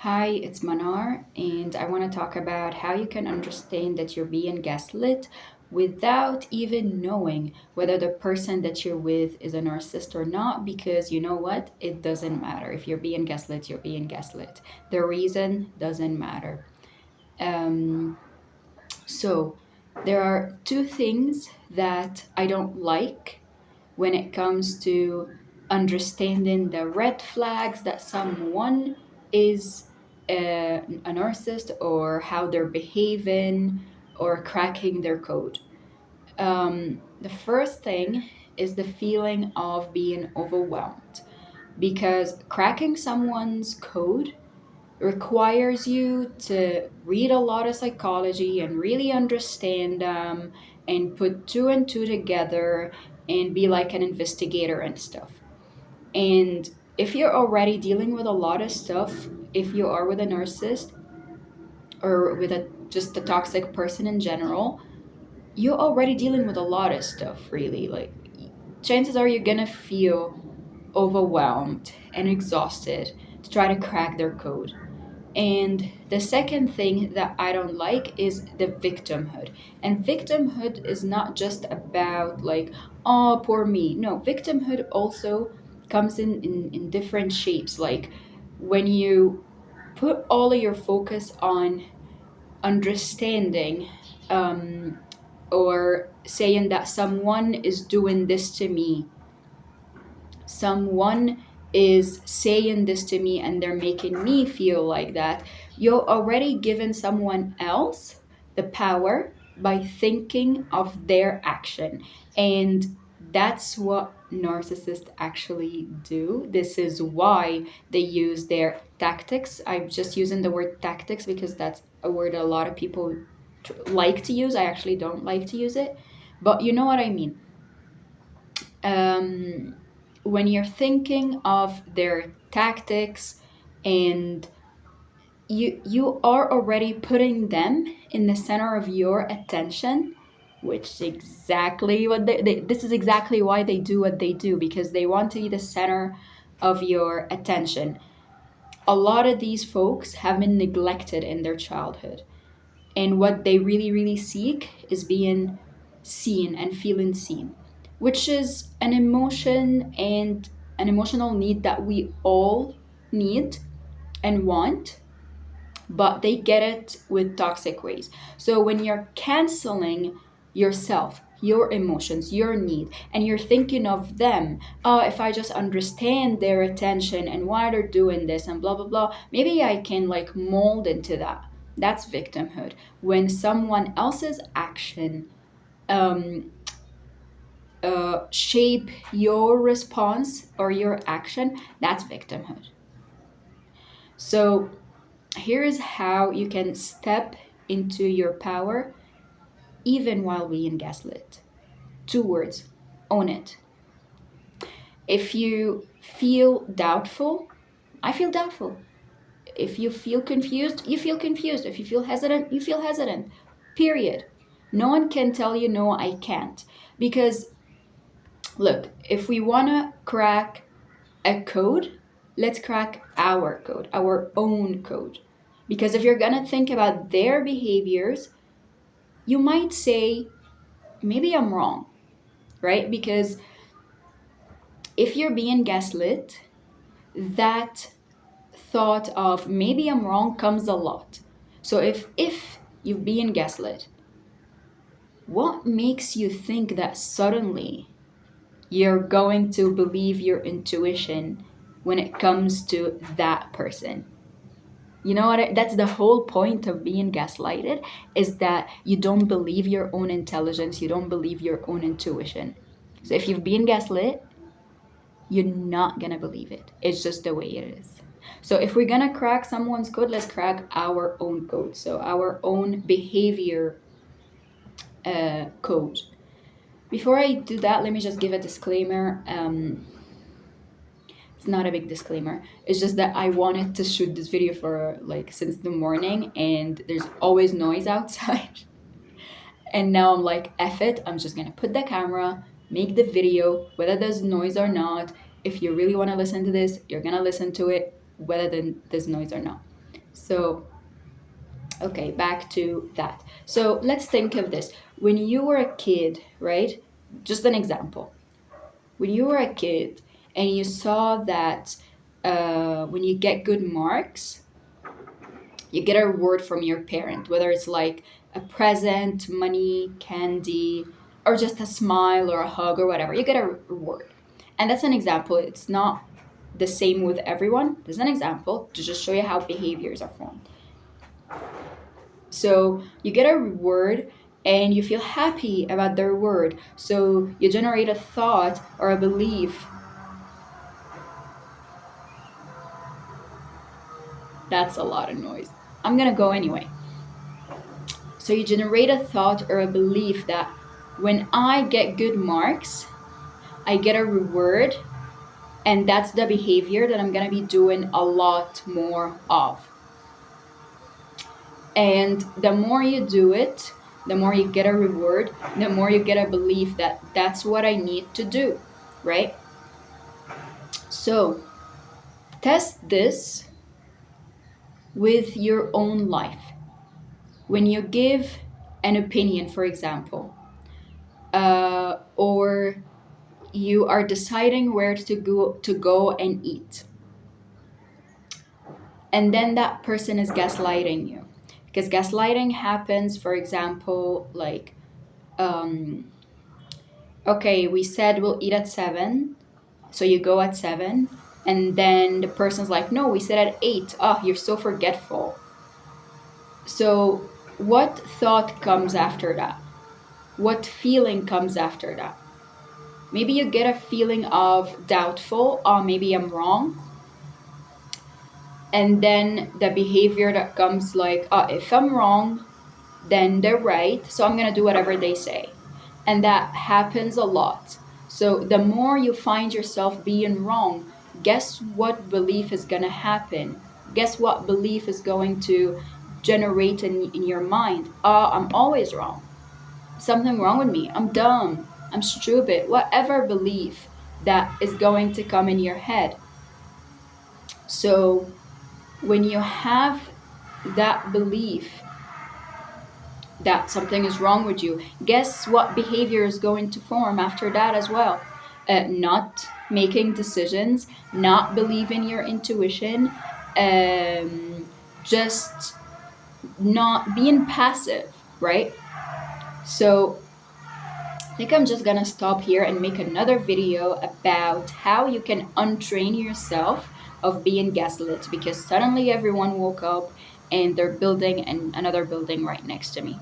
Hi, it's Manar, and I want to talk about how you can understand that you're being gaslit without even knowing whether the person that you're with is a narcissist or not, because you know what? It doesn't matter. If you're being gaslit, you're being gaslit. The reason doesn't matter. Um, so, there are two things that I don't like when it comes to understanding the red flags that someone is a narcissist or how they're behaving or cracking their code. The first thing is the feeling of being overwhelmed because cracking someone's code requires you to read a lot of psychology and really understand them and put two and two together and be like an investigator and stuff. And if you're already dealing with a lot of stuff, if you are with a narcissist or with a just a toxic person in general, you're already dealing with a lot of stuff, really. Like, chances are you're gonna feel overwhelmed and exhausted to try to crack their code. And the second thing that I don't like is the victimhood. And victimhood is not just about like, oh, poor me. No, victimhood also comes in different shapes. Like when you put all of your focus on understanding or saying that someone is doing this to me, someone is saying this to me and they're making me feel like that, you're already given someone else the power by thinking of their action. And that's what narcissists actually do. This is why they use their tactics. I'm just using the word tactics because that's a word a lot of people like to use. I actually don't like to use it, but you know what I mean. um, when you're thinking of their tactics, and you are already putting them in the center of your attention, which is exactly what this is exactly why they do what they do, because they want to be the center of your attention. A lot of these folks have been neglected in their childhood, and what they really, really seek is being seen and feeling seen, which is an emotion and an emotional need that we all need and want, but they get it with toxic ways. So when you're canceling yourself, your emotions, your need, and you're thinking of them, oh, if I just understand their attention and why they're doing this and blah blah blah, maybe I can like mold into that. That's victimhood. When someone else's action um, shape your response or your action, that's victimhood. So here's how you can step into your power even while being gaslit. Two words: own it. If you feel doubtful, I feel doubtful. If you feel confused, you feel confused. If you feel hesitant, you feel hesitant. Period. No one can tell you, no, I can't. Because, look, if we want to crack a code, let's crack our code, our own code. Because if you're going to think about their behaviors, you might say, maybe I'm wrong, right? Because if you're being gaslit, that thought of maybe I'm wrong comes a lot. So if you're being gaslit, what makes you think that suddenly you're going to believe your intuition when it comes to that person? You know what? That's the whole point of being gaslighted, is that you don't believe your own intelligence, you don't believe your own intuition. So if you've been gaslit, you're not gonna believe it. It's just the way it is. So if we're gonna crack someone's code, let's crack our own code. So our own behavior code. Before I do that, let me just give a disclaimer. It's not a big disclaimer. It's just that I wanted to shoot this video for like since the morning, and there's always noise outside. And now I'm like, F it, I'm just gonna put the camera, make the video, whether there's noise or not. If you really wanna listen to this, you're gonna listen to it, whether there's noise or not. So, okay, back to that. So let's think of this. When you were a kid, right? Just an example. When you were a kid and you saw that when you get good marks, you get a reward from your parent, whether it's like a present, money, candy, or just a smile or a hug or whatever. You get a reward. And that's an example. It's not the same with everyone. There's an example to just show you how behaviors are formed. So you get a reward and you feel happy about the reward. So you generate a thought or a belief. That's a lot of noise. I'm gonna go anyway. So you generate a thought or a belief that when I get good marks, I get a reward, and that's the behavior that I'm gonna be doing a lot more of. And the more you do it, the more you get a reward, the more you get a belief that that's what I need to do, right? So test this with your own life. When you give an opinion, for example, or you are deciding where to go and eat, and then that person is gaslighting you, because gaslighting happens, for example, like, okay, we said we'll eat at 7, so you go at 7, and then the person's like, no, we said at 8. Oh, you're so forgetful. So what thought comes after that? What feeling comes after that? Maybe you get a feeling of doubtful, oh, maybe I'm wrong. And then the behavior that comes like, oh, if I'm wrong, then they're right, so I'm gonna do whatever they say. And that happens a lot. So the more you find yourself being wrong, guess what belief is gonna happen? Guess what belief is going to generate in your mind? I'm always wrong. Something wrong with me. I'm dumb. I'm stupid. Whatever belief that is going to come in your head. So when you have that belief that something is wrong with you, guess what behavior is going to form after that as well? Not making decisions, not believing your intuition, just not being passive, right? So I think I'm just gonna stop here and make another video about how you can untrain yourself of being gaslit, because suddenly everyone woke up and they're building another building right next to me.